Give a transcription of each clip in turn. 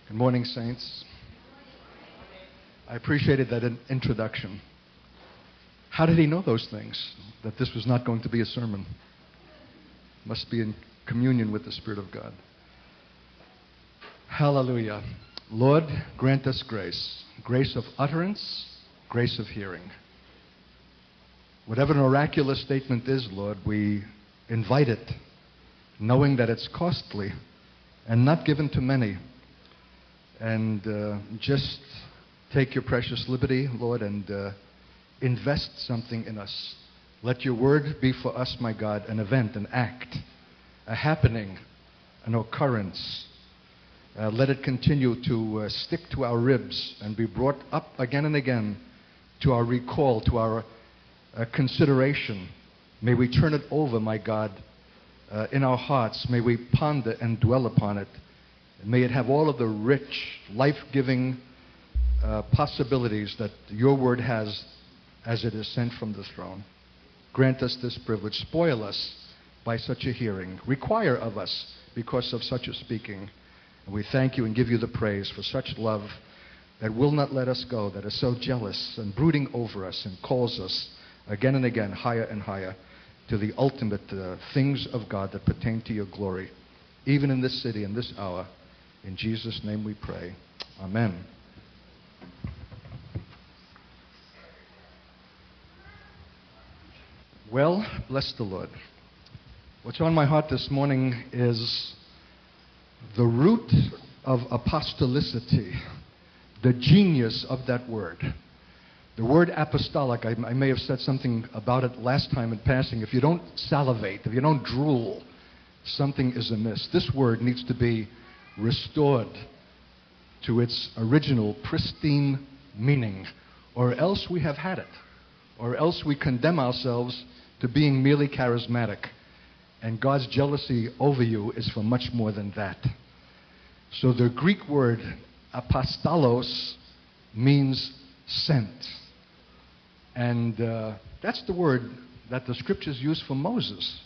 Good morning, saints. I appreciated that introduction. How did he know those things? That this was not going to be a sermon. Must be in communion with the Spirit of God. Hallelujah. Lord, grant us grace. Grace of utterance, grace of hearing. Whatever an oraculous statement is, Lord, we invite it, knowing that it's costly and not given to many. And just take your precious liberty, Lord, and invest something in us. Let your word be for us, my God, an event, an act, a happening, an occurrence. Let it continue to stick to our ribs and be brought up again and again to our recall, to our consideration. May we turn it over, my God, in our hearts. May we ponder and dwell upon it. May it have all of the rich, life-giving possibilities that your word has as it is sent from the throne. Grant us this privilege. Spoil us by such a hearing. Require of us because of such a speaking. And we thank you and give you the praise for such love that will not let us go, that is so jealous and brooding over us and calls us again and again, higher and higher, to the ultimate things of God that pertain to your glory, even in this city, in this hour. In Jesus' name we pray. Amen. Well, bless the Lord. What's on my heart this morning is the root of apostolicity, the genius of that word. The word apostolic, I may have said something about it last time in passing. If you don't salivate, if you don't drool, something is amiss. This word needs to be restored to its original pristine meaning, or else we have had it, or else we condemn ourselves to being merely charismatic, and God's jealousy over you is for much more than that. So the Greek word apostolos means sent, and that's the word that the scriptures use for Moses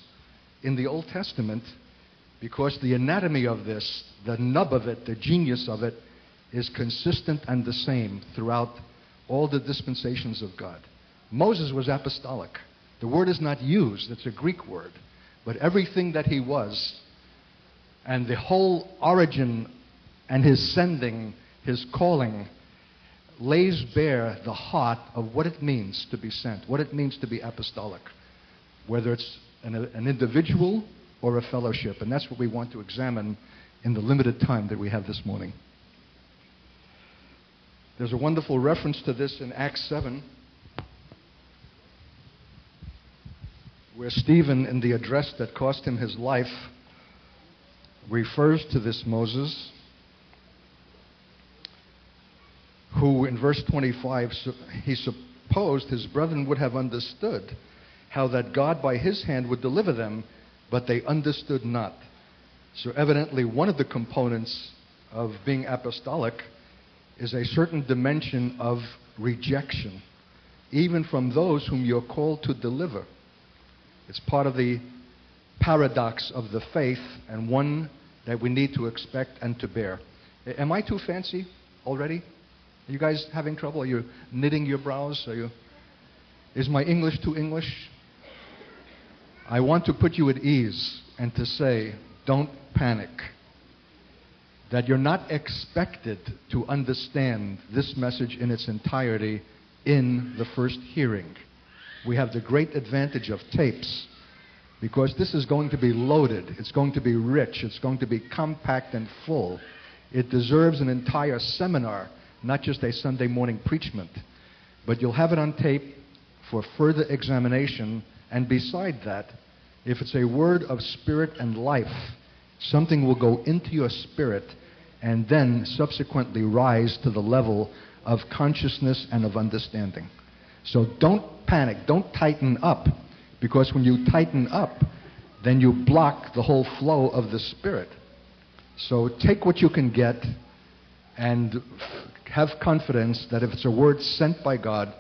in the Old Testament, because the anatomy of this, the nub of it, the genius of it, is consistent and the same throughout all the dispensations of God. Moses was apostolic. The word is not used, it's a Greek word. But everything that he was, and the whole origin and his sending, his calling, lays bare the heart of what it means to be sent, what it means to be apostolic, whether it's an individual or a fellowship. And that's what we want to examine in the limited time that we have this morning. There's a wonderful reference to this in Acts 7, where Stephen, in the address that cost him his life, refers to this Moses, who in verse 25, he supposed his brethren would have understood how that God by his hand would deliver them, but they understood not. So evidently one of the components of being apostolic is a certain dimension of rejection, even from those whom you're called to deliver. It's part of the paradox of the faith, and one that we need to expect and to bear. Am I too fancy already? Are you guys having trouble? Are you knitting your brows? Is my English too English? I want to put you at ease and to say, don't panic. That you're not expected to understand this message in its entirety in the first hearing. We have the great advantage of tapes, because this is going to be loaded, it's going to be rich, it's going to be compact and full. It deserves an entire seminar, not just a Sunday morning preachment. But you'll have it on tape for further examination, and beside that, if it's a word of spirit and life, something will go into your spirit and then subsequently rise to the level of consciousness and of understanding. So don't panic, don't tighten up, because when you tighten up, then you block the whole flow of the Spirit. So take what you can get and have confidence that if it's a word sent by God,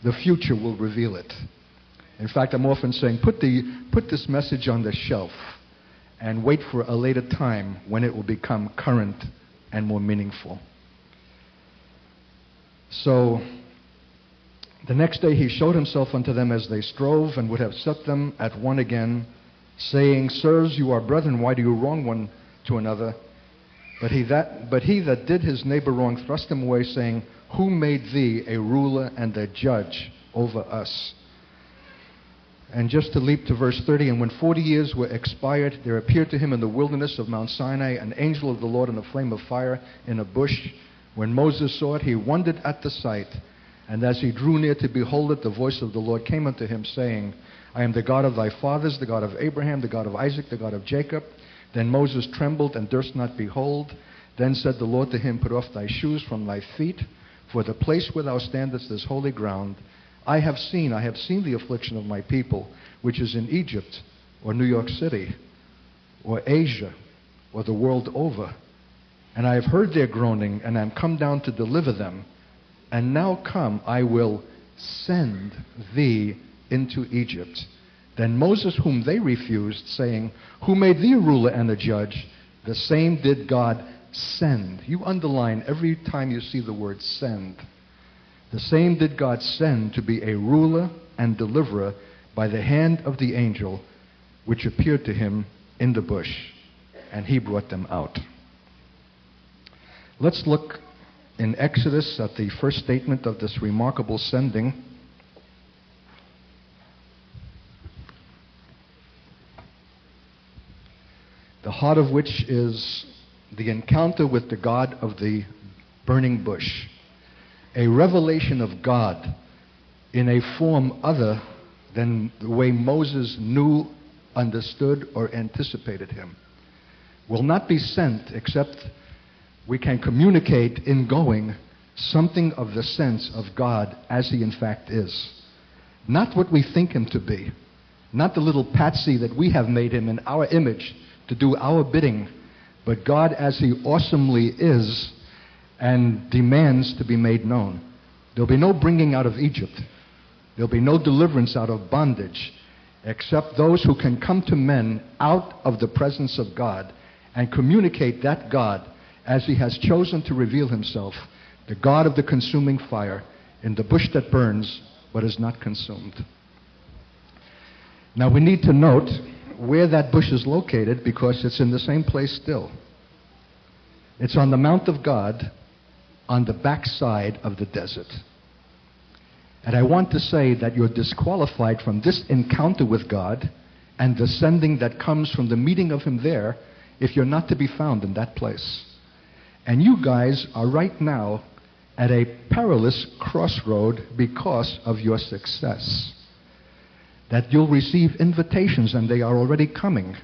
the future will reveal it. In fact, I'm often saying, put this message on the shelf and wait for a later time when it will become current and more meaningful. So the next day he showed himself unto them as they strove, and would have set them at one again, saying, Sirs, you are brethren, why do you wrong one to another? But he that did his neighbor wrong thrust him away, saying, Who made thee a ruler and a judge over us? And just to leap to verse 30, and when 40 years were expired, there appeared to him in the wilderness of Mount Sinai an angel of the Lord in a flame of fire in a bush. When Moses saw it, he wondered at the sight. And as he drew near to behold it, the voice of the Lord came unto him, saying, I am the God of thy fathers, the God of Abraham, the God of Isaac, the God of Jacob. Then Moses trembled and durst not behold. Then said the Lord to him, Put off thy shoes from thy feet, for the place where thou standest is holy ground. I have seen the affliction of my people, which is in Egypt, or New York City, or Asia, or the world over. And I have heard their groaning, and I am come down to deliver them. And now come, I will send thee into Egypt. Then Moses, whom they refused, saying, Who made thee a ruler and a judge? The same did God send. You underline every time you see the word send. The same did God send to be a ruler and deliverer by the hand of the angel which appeared to him in the bush, and he brought them out. Let's look in Exodus at the first statement of this remarkable sending. The heart of which is the encounter with the God of the burning bush. A revelation of God in a form other than the way Moses knew, understood, or anticipated him. Will not be sent except we can communicate in going something of the sense of God as he in fact is. Not what we think him to be. Not the little patsy that we have made him in our image to do our bidding, but God as he awesomely is and demands to be made known. There'll be no bringing out of Egypt. There'll be no deliverance out of bondage, except those who can come to men out of the presence of God and communicate that God as he has chosen to reveal himself, the God of the consuming fire in the bush that burns but is not consumed. Now we need to note where that bush is located, because it's in the same place still. It's on the Mount of God, on the backside of the desert. And I want to say that you're disqualified from this encounter with God and the sending that comes from the meeting of him there if you're not to be found in that place. And you guys are right now at a perilous crossroad because of your success. That you'll receive invitations, and they are already coming,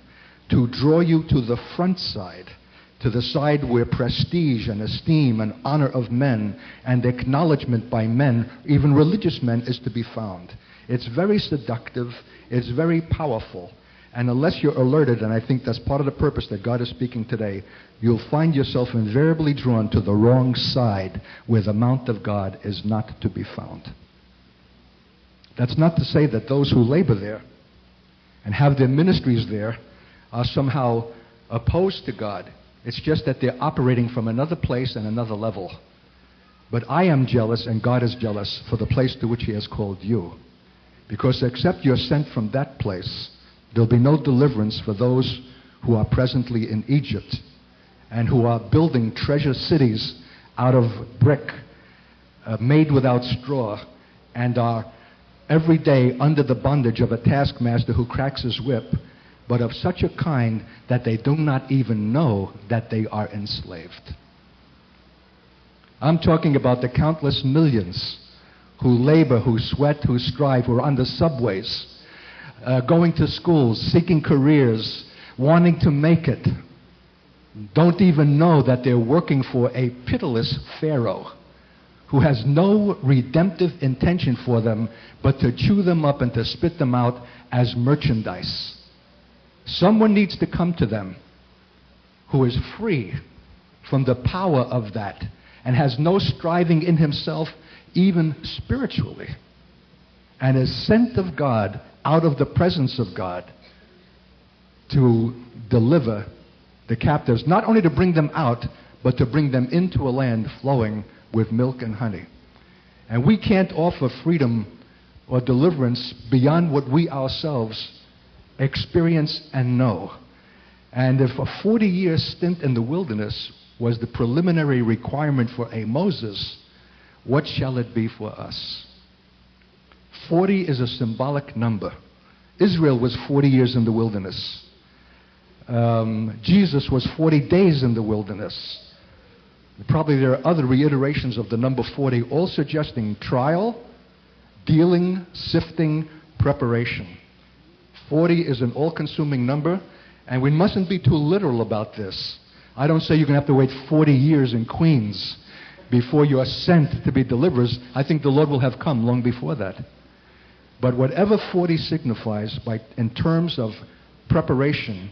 to draw you to the front side, to the side where prestige and esteem and honor of men and acknowledgement by men, even religious men, is to be found. It's very seductive, it's very powerful, and unless you're alerted, and I think that's part of the purpose that God is speaking today, you'll find yourself invariably drawn to the wrong side where the Mount of God is not to be found. That's not to say that those who labor there and have their ministries there are somehow opposed to God. It's just that they're operating from another place and another level. But I am jealous, and God is jealous for the place to which he has called you. Because except you're sent from that place, there'll be no deliverance for those who are presently in Egypt and who are building treasure cities out of brick, made without straw, and are every day under the bondage of a taskmaster who cracks his whip, but of such a kind that they do not even know that they are enslaved. I'm talking about the countless millions who labor, who sweat, who strive, who are on the subways, going to schools, seeking careers, wanting to make it, don't even know that they're working for a pitiless Pharaoh who has no redemptive intention for them but to chew them up and to spit them out as merchandise. Someone needs to come to them who is free from the power of that and has no striving in himself, even spiritually, and is sent of God out of the presence of God to deliver the captives, not only to bring them out, but to bring them into a land flowing with milk and honey. And we can't offer freedom or deliverance beyond what we ourselves experience and know. And if a 40-year stint in the wilderness was the preliminary requirement for a Moses, what shall it be for us? 40 is a symbolic number. Israel was 40 years in the wilderness. Jesus was 40 days in the wilderness. Probably there are other reiterations of the number 40, all suggesting trial, dealing, sifting, preparation. 40 is an all-consuming number, and we mustn't be too literal about this. I don't say you're going to have to wait 40 years in Queens before you are sent to be deliverers. I think the Lord will have come long before that. But whatever 40 signifies in terms of preparation,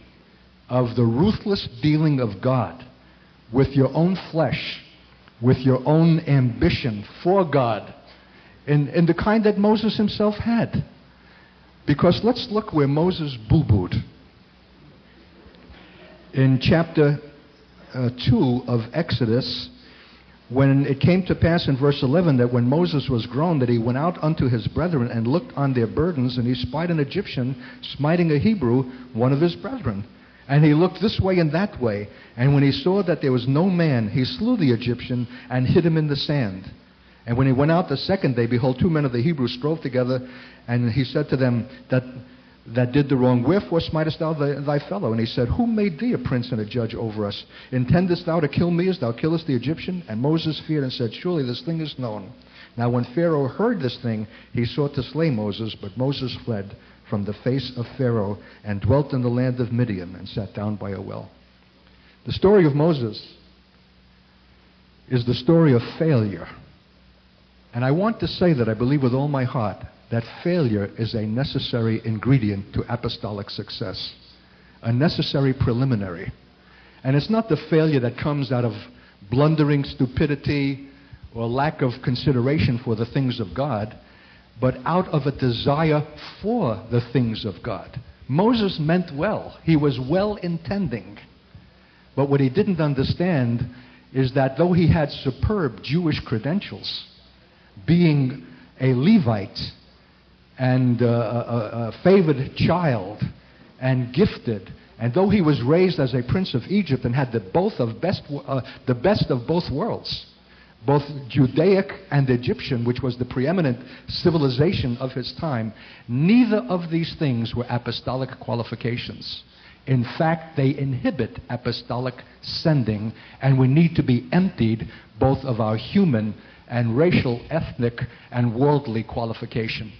of the ruthless dealing of God with your own flesh, with your own ambition for God, in the kind that Moses himself had. Because let's look where Moses boo-booed. In chapter 2 of Exodus, when it came to pass in verse 11 that when Moses was grown, that he went out unto his brethren and looked on their burdens, and he spied an Egyptian smiting a Hebrew, one of his brethren. And he looked this way and that way, and when he saw that there was no man, he slew the Egyptian and hid him in the sand. And when he went out the second day, behold, 2 men of the Hebrews strove together, and he said to them that did the wrong, wherefore smitest thou thy fellow? And he said, who made thee a prince and a judge over us? Intendest thou to kill me as thou killest the Egyptian? And Moses feared and said, surely this thing is known. Now when Pharaoh heard this thing, he sought to slay Moses, but Moses fled from the face of Pharaoh and dwelt in the land of Midian and sat down by a well. The story of Moses is the story of failure. And I want to say that I believe with all my heart that failure is a necessary ingredient to apostolic success, a necessary preliminary. And it's not the failure that comes out of blundering stupidity or lack of consideration for the things of God, but out of a desire for the things of God. Moses meant well. He was well intending. But what he didn't understand is that though he had superb Jewish credentials, being a Levite and a favored child and gifted, and though he was raised as a prince of Egypt and had the best of both worlds, both Judaic and Egyptian, which was the preeminent civilization of his time, neither of these things were apostolic qualifications. In fact, they inhibit apostolic sending, and we need to be emptied both of our human and racial, ethnic, and worldly qualification.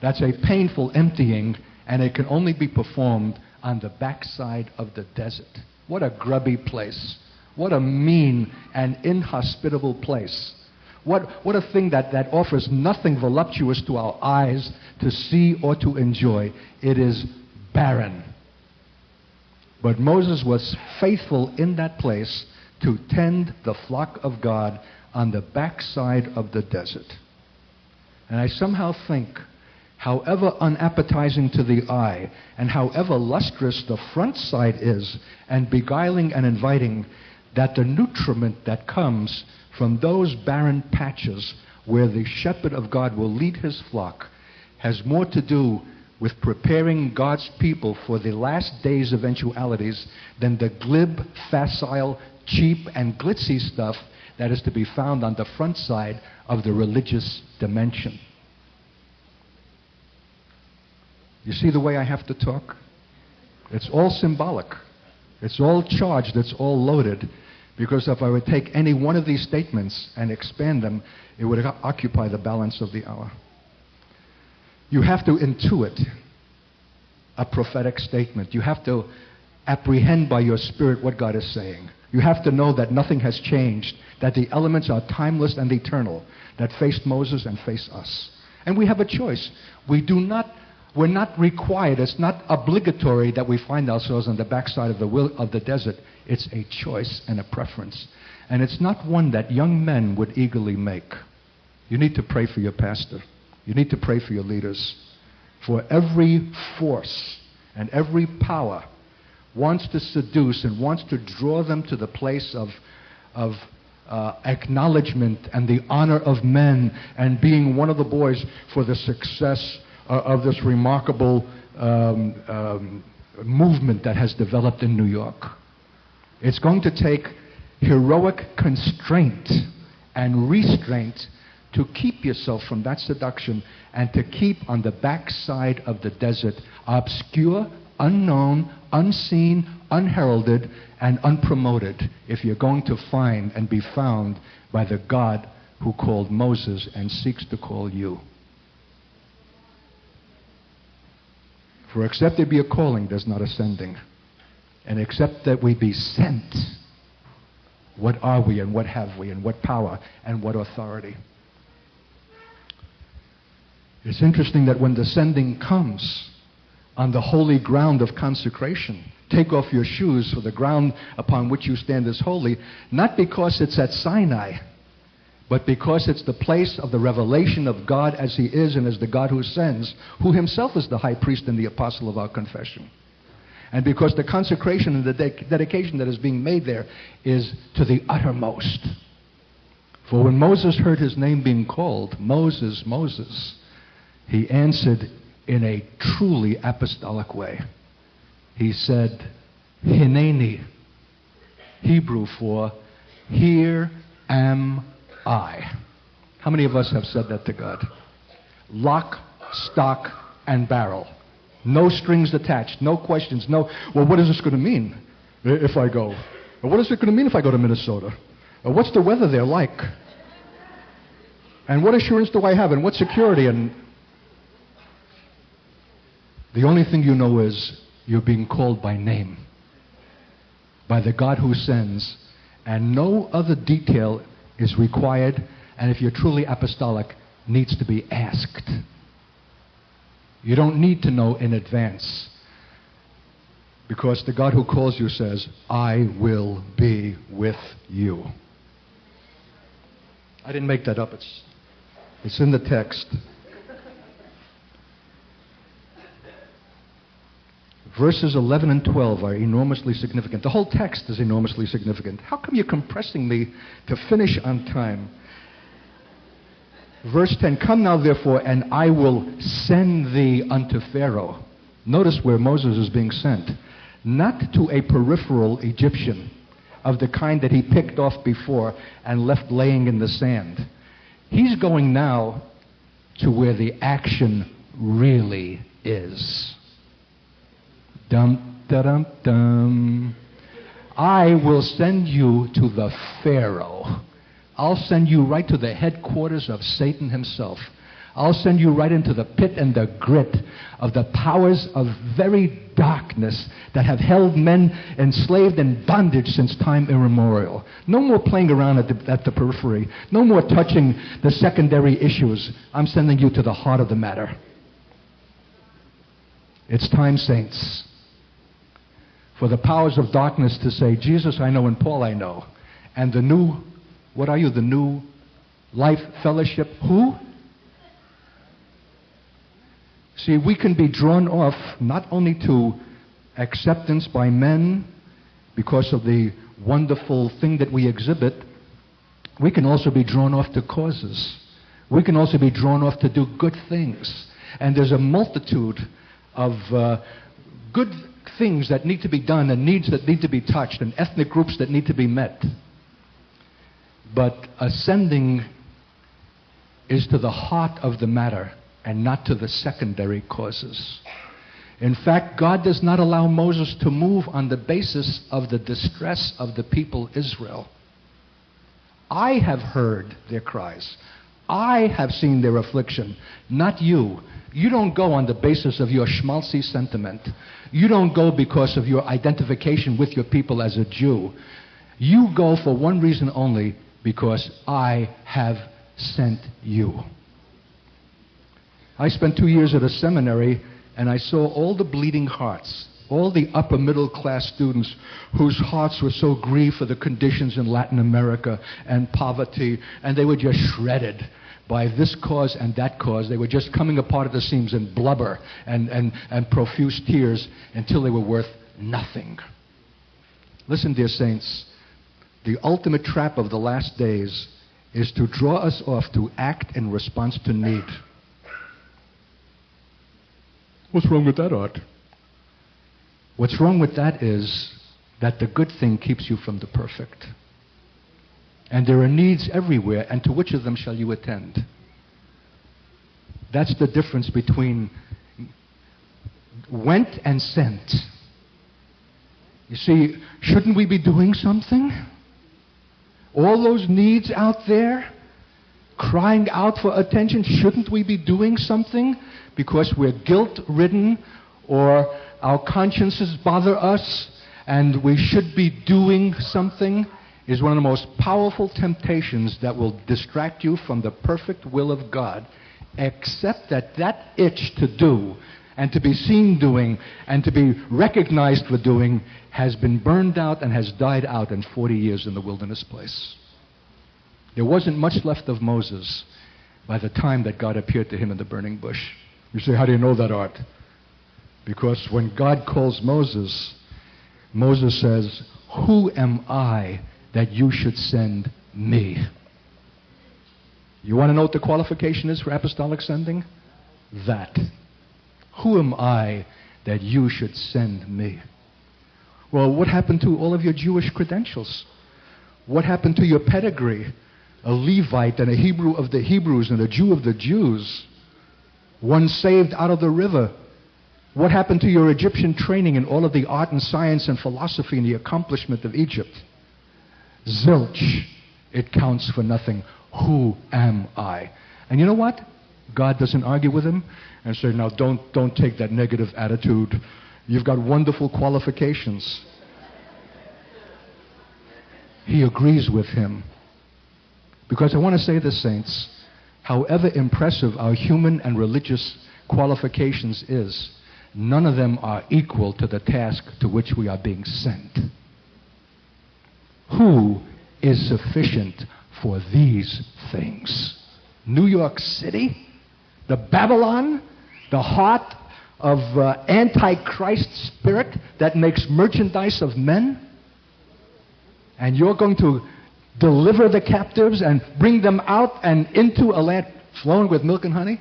That's a painful emptying, and it can only be performed on the backside of the desert. What a grubby place. What a mean and inhospitable place. What a thing that offers nothing voluptuous to our eyes to see or to enjoy. It is barren. But Moses was faithful in that place to tend the flock of God on the backside of the desert. And I somehow think, however unappetizing to the eye, and however lustrous the front side is, and beguiling and inviting, that the nutriment that comes from those barren patches where the shepherd of God will lead his flock has more to do with preparing God's people for the last days' eventualities than the glib, facile, cheap, and glitzy stuff that is to be found on the front side of the religious dimension. You see the way I have to talk? It's all symbolic. It's all charged. It's all loaded. Because if I would take any one of these statements and expand them, it would occupy the balance of the hour. You have to intuit a prophetic statement. You have to apprehend by your spirit what God is saying. You have to know that nothing has changed, that the elements are timeless and eternal, that faced Moses and face us. And we have a choice. We're not required, it's not obligatory that we find ourselves on the backside of the desert. It's a choice and a preference. And it's not one that young men would eagerly make. You need to pray for your pastor. You need to pray for your leaders. For every force and every power wants to seduce and wants to draw them to the place of acknowledgement and the honor of men and being one of the boys for the success of this remarkable movement that has developed in New York. It's going to take heroic constraint and restraint to keep yourself from that seduction and to keep on the backside of the desert, obscure, unknown, unseen, unheralded, and unpromoted, if you're going to find and be found by the God who called Moses and seeks to call you. For except there be a calling, there's not a sending. And except that we be sent, what are we and what have we and what power and what authority? It's interesting that when the sending comes on the holy ground of consecration, take off your shoes, for the ground upon which you stand is holy, not because it's at Sinai, but because it's the place of the revelation of God as He is and as the God who sends, who Himself is the high priest and the apostle of our confession. And because the consecration and the dedication that is being made there is to the uttermost. For when Moses heard his name being called, Moses, Moses, he answered in a truly apostolic way. He said, Hineni, Hebrew for, here am I. How many of us have said that to God? Lock, stock, and barrel. No strings attached, no questions, no, well, what is this going to mean if I go? Or what is it going to mean if I go to Minnesota? Or what's the weather there like? And what assurance do I have? And what security? And the only thing you know is you're being called by name, by the God who sends, and no other detail is required, and if you're truly apostolic, needs to be asked. You don't need to know in advance, because the God who calls you says, I will be with you. I didn't make that up. It's in the text. Verses 11 and 12 are enormously significant. The whole text is enormously significant. How come you're compressing me to finish on time? Verse 10, come now therefore, and I will send thee unto Pharaoh. Notice where Moses is being sent. Not to a peripheral Egyptian of the kind that he picked off before and left laying in the sand. He's going now to where the action really is. Dum, da, dum, dum. I will send you to the Pharaoh. I'll send you right to the headquarters of Satan himself. I'll send you right into the pit and the grit of the powers of very darkness that have held men enslaved in bondage since time immemorial. No more playing around at the periphery. No more touching the secondary issues. I'm sending you to the heart of the matter. It's time, saints, for the powers of darkness to say, Jesus I know and Paul I know. And the new, what are you, the new life fellowship? Who? See, we can be drawn off not only to acceptance by men because of the wonderful thing that we exhibit, we can also be drawn off to causes. We can also be drawn off to do good things. And there's a multitude of good things that need to be done and needs that need to be touched and ethnic groups that need to be met. But ascending is to the heart of the matter and not to the secondary causes. In fact, God does not allow Moses to move on the basis of the distress of the people Israel. I have heard their cries. I have seen their affliction, not you. You don't go on the basis of your schmaltzy sentiment. You don't go because of your identification with your people as a Jew. You go for one reason only, because I have sent you. I spent 2 years at a seminary, and I saw all the bleeding hearts, all the upper middle class students whose hearts were so grieved for the conditions in Latin America and poverty, and they were just shredded by this cause and that cause. They were just coming apart at the seams in blubber and profuse tears until they were worth nothing. Listen, dear saints, the ultimate trap of the last days is to draw us off to act in response to need. What's wrong with that, Art? What's wrong with that is that the good thing keeps you from the perfect. And there are needs everywhere, and to which of them shall you attend? That's the difference between went and sent. You see, shouldn't we be doing something? All those needs out there, crying out for attention, shouldn't we be doing something because we're guilt-ridden or our consciences bother us and we should be doing something? Is one of the most powerful temptations that will distract you from the perfect will of God, except that itch to do and to be seen doing and to be recognized for doing has been burned out and has died out in 40 years in the wilderness place. There wasn't much left of Moses by the time that God appeared to him in the burning bush. You say, how do you know that, Art? Because when God calls Moses, Moses says, who am I that you should send me? You want to know what the qualification is for apostolic sending? That. Who am I that you should send me? Well, what happened to all of your Jewish credentials? What happened to your pedigree? A Levite and a Hebrew of the Hebrews and a Jew of the Jews. One saved out of the river. What happened to your Egyptian training in all of the art and science and philosophy and the accomplishment of Egypt? Zilch. It counts for nothing. Who am I? And you know what? God doesn't argue with him and say, now don't take that negative attitude. You've got wonderful qualifications. He agrees with him. Because I want to say this, saints, however impressive our human and religious qualifications is, none of them are equal to the task to which we are being sent. Who is sufficient for these things? New York City? The Babylon? The heart of Antichrist spirit that makes merchandise of men? And you're going to deliver the captives and bring them out and into a land flowing with milk and honey?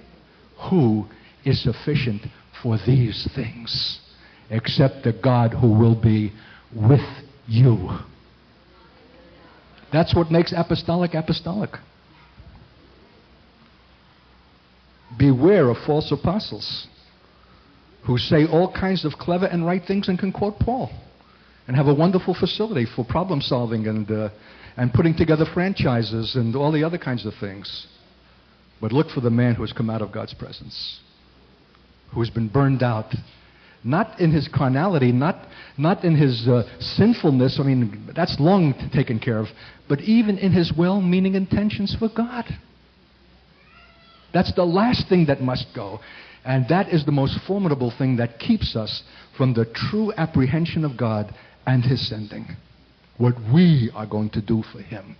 Who is sufficient for these things except the God who will be with you? That's what makes apostolic apostolic. Beware of false apostles who say all kinds of clever and right things and can quote Paul and have a wonderful facility for problem solving and putting together franchises and all the other kinds of things. But look for the man who has come out of God's presence, who has been burned out, not in his carnality, not in his sinfulness. I mean, that's long taken care of, but even in his well-meaning intentions for God. That's the last thing that must go. And that is the most formidable thing that keeps us from the true apprehension of God and his sending. What we are going to do for him.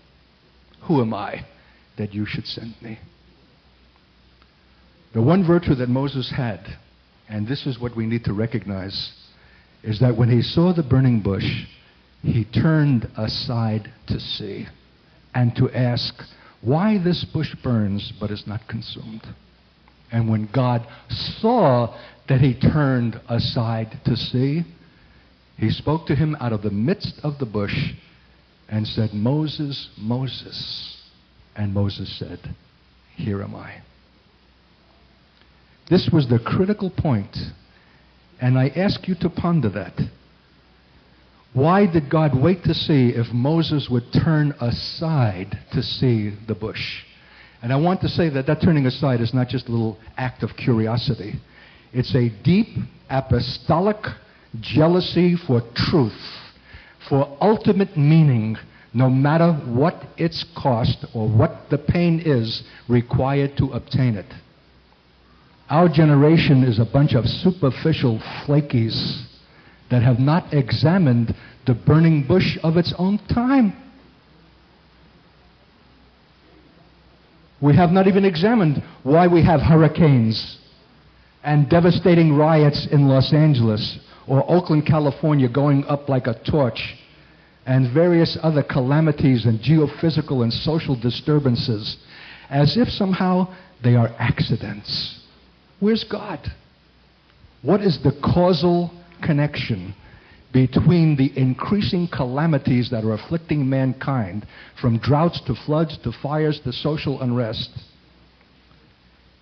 Who am I that you should send me? The one virtue that Moses had, and this is what we need to recognize, is that when he saw the burning bush, he turned aside to see and to ask, why this bush burns but is not consumed? And when God saw that he turned aside to see, he spoke to him out of the midst of the bush and said, Moses, Moses. And Moses said, here am I. This was the critical point, and I ask you to ponder that. Why did God wait to see if Moses would turn aside to see the bush? And I want to say that turning aside is not just a little act of curiosity. It's a deep apostolic jealousy for truth, for ultimate meaning, no matter what its cost or what the pain is required to obtain it. Our generation is a bunch of superficial flakies that have not examined the burning bush of its own time. We have not even examined why we have hurricanes and devastating riots in Los Angeles or Oakland, California going up like a torch, and various other calamities and geophysical and social disturbances, as if somehow they are accidents. Where's God? What is the causal connection between the increasing calamities that are afflicting mankind, from droughts to floods to fires to social unrest,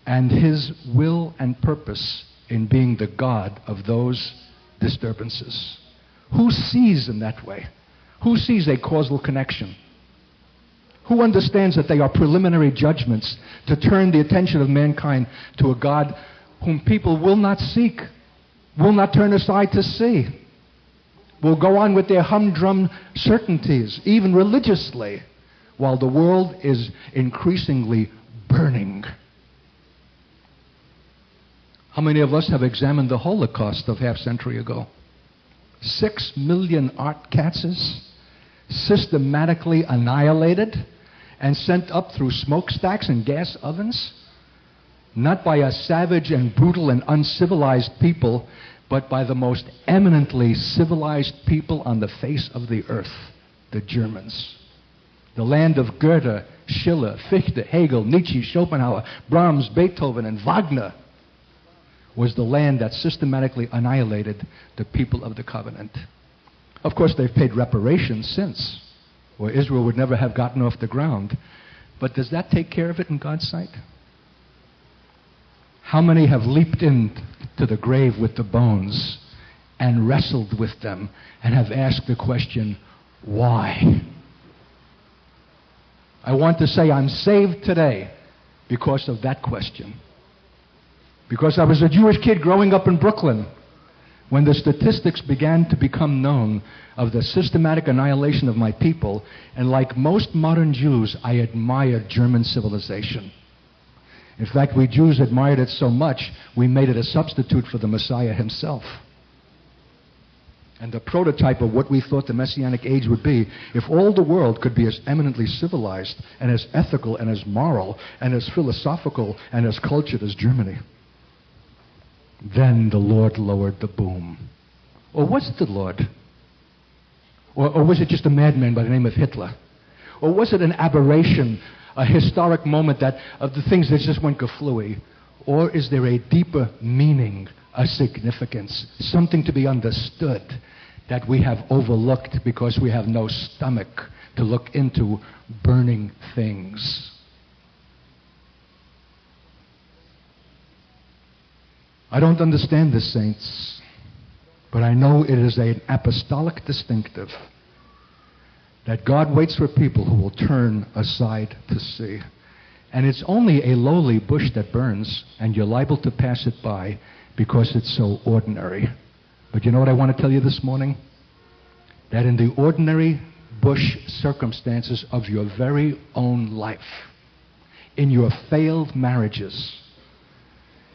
and His will and purpose in being the God of those disturbances? Who sees in that way? Who sees a causal connection? Who understands that they are preliminary judgments to turn the attention of mankind to a God whom people will not seek, will not turn aside to see, will go on with their humdrum certainties, even religiously, while the world is increasingly burning? How many of us have examined the Holocaust of half a century ago? 6 million Art Katzes systematically annihilated and sent up through smokestacks and gas ovens, not by a savage and brutal and uncivilized people, but by the most eminently civilized people on the face of the earth, the Germans. The land of Goethe, Schiller, Fichte, Hegel, Nietzsche, Schopenhauer, Brahms, Beethoven, and Wagner was the land that systematically annihilated the people of the covenant. Of course, they've paid reparations since, or Israel would never have gotten off the ground. But does that take care of it in God's sight? How many have leaped into the grave with the bones and wrestled with them and have asked the question, why? I want to say I'm saved today because of that question. Because I was a Jewish kid growing up in Brooklyn when the statistics began to become known of the systematic annihilation of my people, and like most modern Jews, I admired German civilization. In fact, we Jews admired it so much, we made it a substitute for the Messiah himself. And the prototype of what we thought the Messianic age would be, if all the world could be as eminently civilized and as ethical and as moral and as philosophical and as cultured as Germany. Then the Lord lowered the boom. Or was it the Lord? Or was it just a madman by the name of Hitler? Or was it an aberration, a historic moment that of the things that just went gaflooey? Or is there a deeper meaning, a significance, something to be understood that we have overlooked because we have no stomach to look into burning things? I don't understand this, saints, but I know it is an apostolic distinctive that God waits for people who will turn aside to see. And it's only a lowly bush that burns, and you're liable to pass it by because it's so ordinary. But you know what I want to tell you this morning? That in the ordinary bush circumstances of your very own life, in your failed marriages,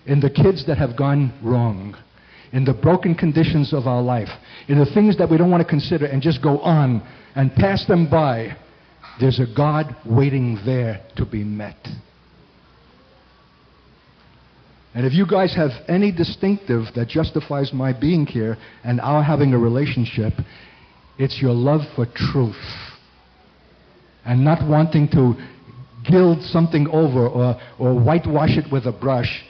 in the kids that have gone wrong, in the broken conditions of our life, in the things that we don't want to consider and just go on and pass them by, there's a God waiting there to be met. And if you guys have any distinctive that justifies my being here and our having a relationship, it's your love for truth and not wanting to gild something over or whitewash it with a brush.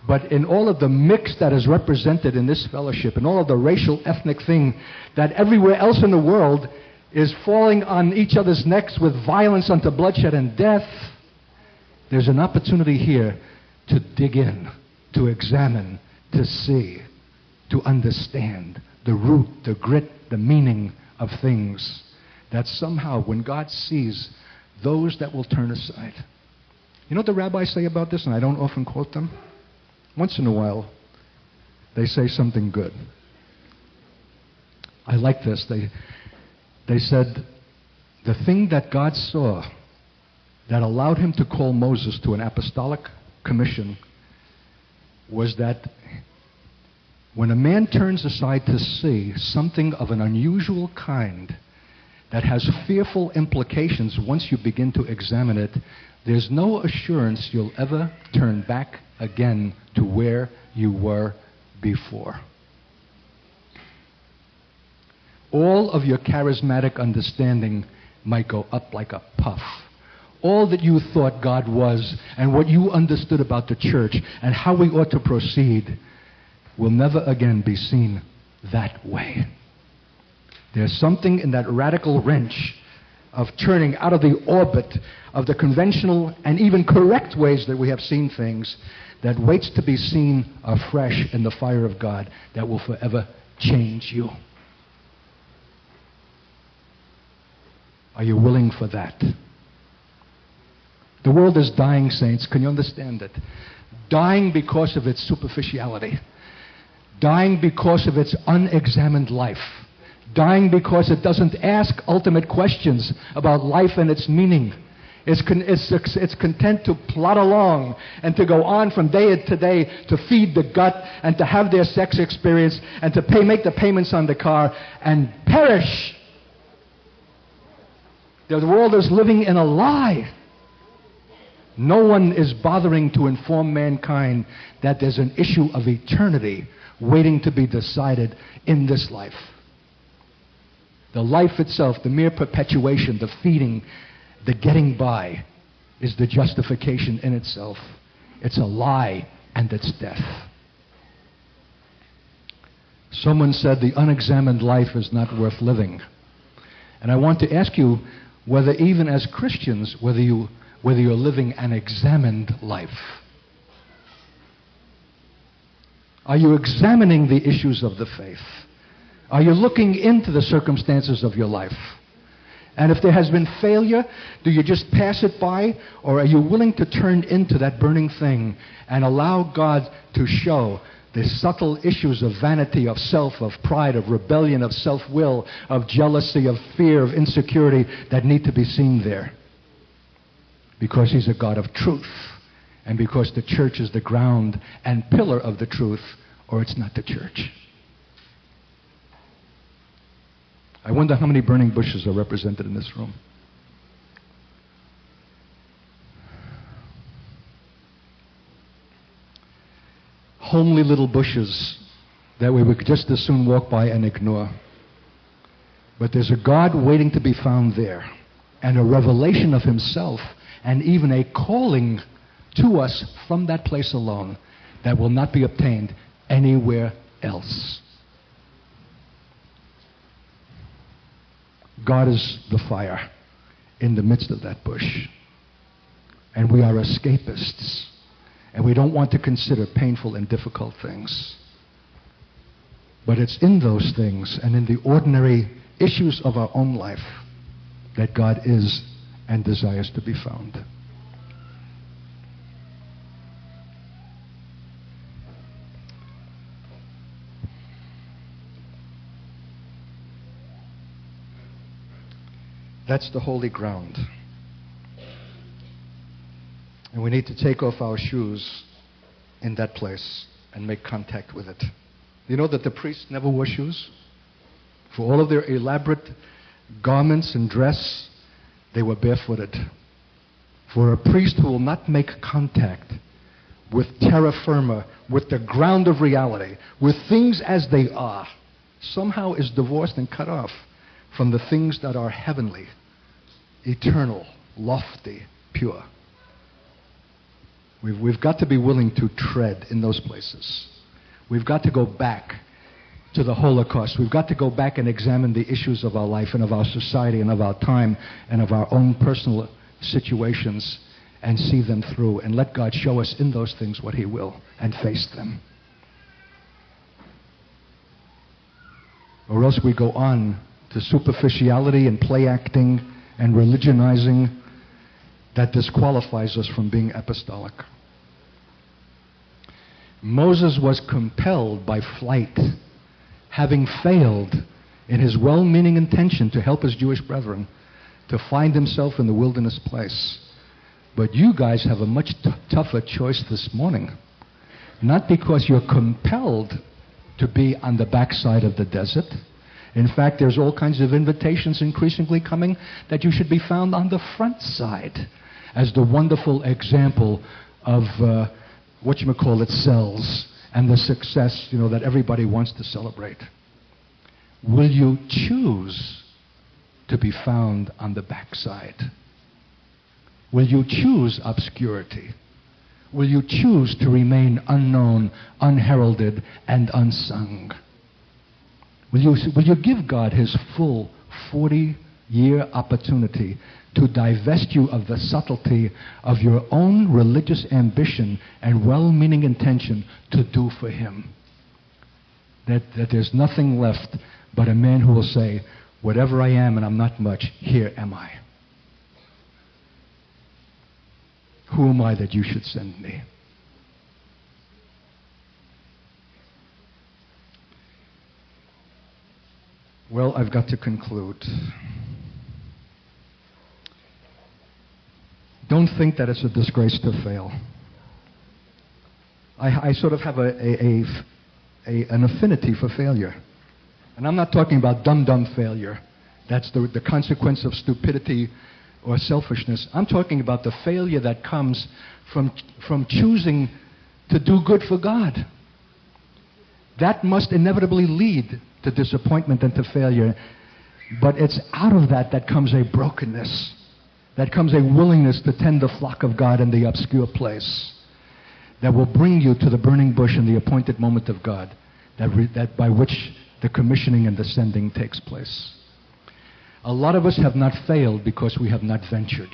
But in all of the mix that is represented in this fellowship, and all of the racial, ethnic thing that everywhere else in the world is falling on each other's necks with violence unto bloodshed and death, there's an opportunity here to dig in, to examine, to see, to understand the root, the grit, the meaning of things. That somehow, when God sees those that will turn aside. You know what the rabbis say about this, and I don't often quote them? Once in a while, they say something good. I like this. They said, the thing that God saw that allowed him to call Moses to an apostolic commission was that when a man turns aside to see something of an unusual kind that has fearful implications once you begin to examine it, there's no assurance you'll ever turn back again to where you were before. All of your charismatic understanding might go up like a puff. All that you thought God was and what you understood about the church and how we ought to proceed will never again be seen that way. There's something in that radical wrench of turning out of the orbit of the conventional and even correct ways that we have seen things that waits to be seen afresh in the fire of God that will forever change you. Are you willing for that? The world is dying, saints. Can you understand it? Dying because of its superficiality. Dying because of its unexamined life. Dying because it doesn't ask ultimate questions about life and its meaning. It's content to plod along and to go on from day to day to feed the gut and to have their sex experience and to make the payments on the car and perish. The world is living in a lie. No one is bothering to inform mankind that there's an issue of eternity waiting to be decided in this life. The life itself, the mere perpetuation, the feeding, the getting by, is the justification in itself. It's a lie and it's death. Someone said the unexamined life is not worth living. And I want to ask you whether even as Christians, whether you're living an examined life. Are you examining the issues of the faith? Are you looking into the circumstances of your life? And if there has been failure, do you just pass it by? Or are you willing to turn into that burning thing and allow God to show the subtle issues of vanity, of self, of pride, of rebellion, of self-will, of jealousy, of fear, of insecurity that need to be seen there? Because He's a God of truth. And because the church is the ground and pillar of the truth, or it's not the church. I wonder how many burning bushes are represented in this room. Homely little bushes that we would just as soon walk by and ignore. But there's a God waiting to be found there, and a revelation of Himself, and even a calling to us from that place alone that will not be obtained anywhere else. God is the fire in the midst of that bush. And we are escapists. And we don't want to consider painful and difficult things. But it's in those things and in the ordinary issues of our own life that God is and desires to be found. That's the holy ground. And we need to take off our shoes in that place and make contact with it. You know that the priests never wore shoes? For all of their elaborate garments and dress, they were barefooted. For a priest who will not make contact with terra firma, with the ground of reality, with things as they are, somehow is divorced and cut off from the things that are heavenly, eternal, lofty, pure. We've got to be willing to tread in those places. We've got to go back to the Holocaust. We've got to go back and examine the issues of our life and of our society and of our time and of our own personal situations and see them through and let God show us in those things what He will and face them. Or else we go on to superficiality and play acting and religionizing that disqualifies us from being apostolic. Moses was compelled by flight, having failed in his well-meaning intention to help his Jewish brethren, to find himself in the wilderness place. But you guys have a much tougher choice this morning. Not because you're compelled to be on the backside of the desert. In fact, there's all kinds of invitations increasingly coming that you should be found on the front side. as the wonderful example of cells and the success, that everybody wants to celebrate? Will you choose to be found on the backside? Will you choose obscurity? Will you choose to remain unknown, unheralded, and unsung? Will you give God his full 40-year opportunity to divest you of the subtlety of your own religious ambition and well-meaning intention to do for him? That there's nothing left but a man who will say, whatever I am and I'm not much, here am I. Who am I that you should send me? Well, I've got to conclude. Don't think that it's a disgrace to fail. I sort of have an affinity for failure. And I'm not talking about dumb failure. That's the consequence of stupidity or selfishness. I'm talking about the failure that comes from choosing to do good for God. That must inevitably lead to disappointment and to failure. But it's out of that comes a brokenness. That comes a willingness to tend the flock of God in the obscure place. That will bring you to the burning bush in the appointed moment of God. That by which the commissioning and the sending takes place. A lot of us have not failed because we have not ventured.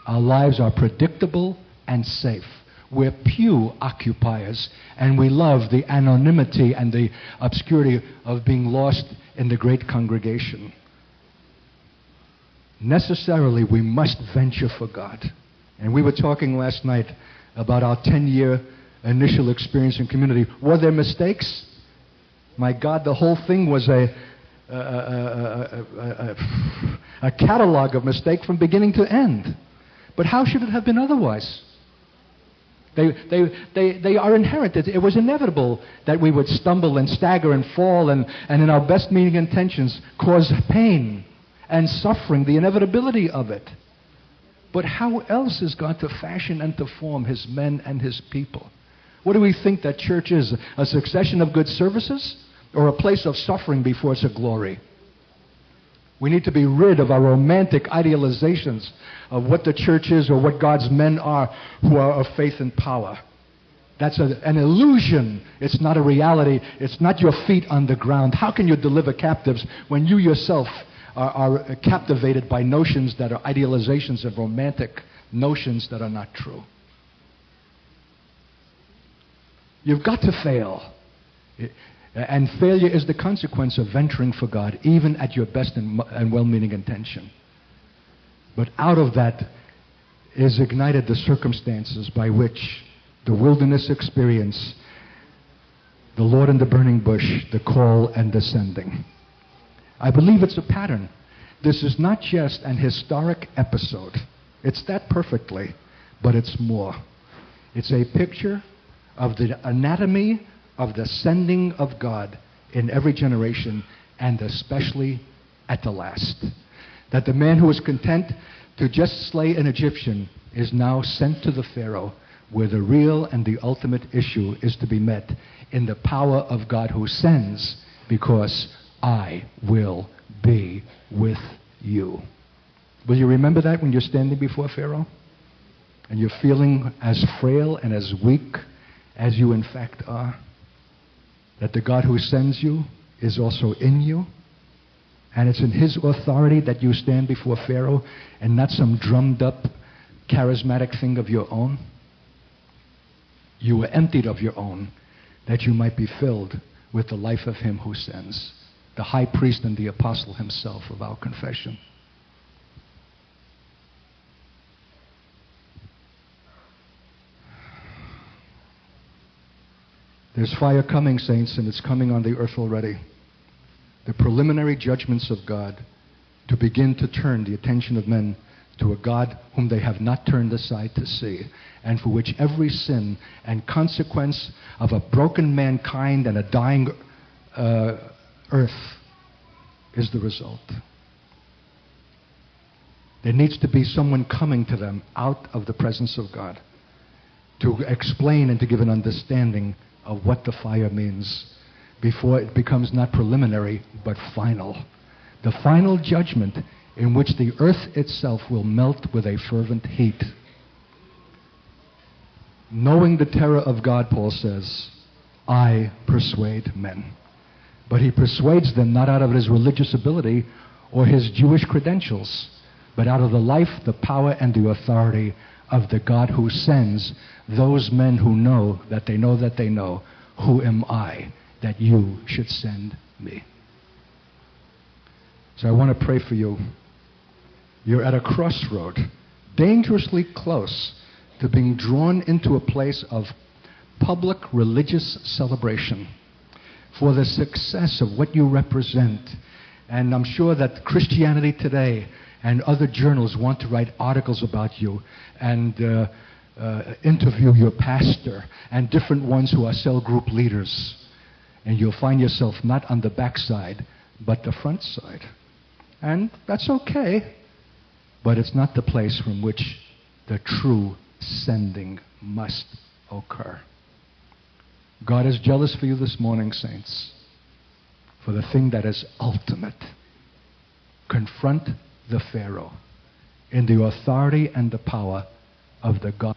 Our lives are predictable and safe. We're pew occupiers, and we love the anonymity and the obscurity of being lost in the great congregation. Necessarily, we must venture for God. And we were talking last night about our 10-year initial experience in community. Were there mistakes? My God, the whole thing was a catalog of mistakes from beginning to end. But how should it have been otherwise? They are inherent. It was inevitable that we would stumble and stagger and fall and in our best meaning intentions cause pain and suffering, the inevitability of it. But how else is God to fashion and to form his men and his people? What do we think that church is? A succession of good services? Or a place of suffering before it's a glory? We need to be rid of our romantic idealizations of what the church is or what God's men are who are of faith and power. That's an illusion. It's not a reality. It's not your feet on the ground. How can you deliver captives when you yourself are captivated by notions that are idealizations of romantic notions that are not true? You've got to fail. And failure is the consequence of venturing for God, even at your best and well-meaning intention. But out of that is ignited the circumstances by which the wilderness experience, the Lord in the burning bush, the call and the sending. I believe it's a pattern. This is not just an historic episode. It's that perfectly, but it's more. It's a picture of the anatomy of the sending of God in every generation, and especially at the last. That the man who was content to just slay an Egyptian is now sent to the Pharaoh, where the real and the ultimate issue is to be met in the power of God who sends, because I will be with you. Will you remember that when you're standing before Pharaoh? And you're feeling as frail and as weak as you in fact are? That the God who sends you is also in you. And it's in his authority that you stand before Pharaoh and not some drummed up charismatic thing of your own. You were emptied of your own that you might be filled with the life of him who sends, the high priest and the apostle himself of our confession. There's fire coming, saints, and it's coming on the earth already. The preliminary judgments of God to begin to turn the attention of men to a God whom they have not turned aside to see, and for which every sin and consequence of a broken mankind and a dying earth is the result. There needs to be someone coming to them out of the presence of God to explain and to give an understanding of what the fire means before it becomes not preliminary but final. The final judgment in which the earth itself will melt with a fervent heat. Knowing the terror of God, Paul says, I persuade men. But he persuades them not out of his religious ability or his Jewish credentials, but out of the life, the power, and the authority of the God who sends those men who know that they know that they know, who am I that you should send me? So I want to pray for you. You're at a crossroad, dangerously close to being drawn into a place of public religious celebration for the success of what you represent. And I'm sure that Christianity Today and other journals want to write articles about you and interview your pastor and different ones who are cell group leaders. And you'll find yourself not on the backside, but the front side. And that's okay, but it's not the place from which the true sending must occur. God is jealous for you this morning, saints, for the thing that is ultimate. Confront the Pharaoh in the authority and the power of the God.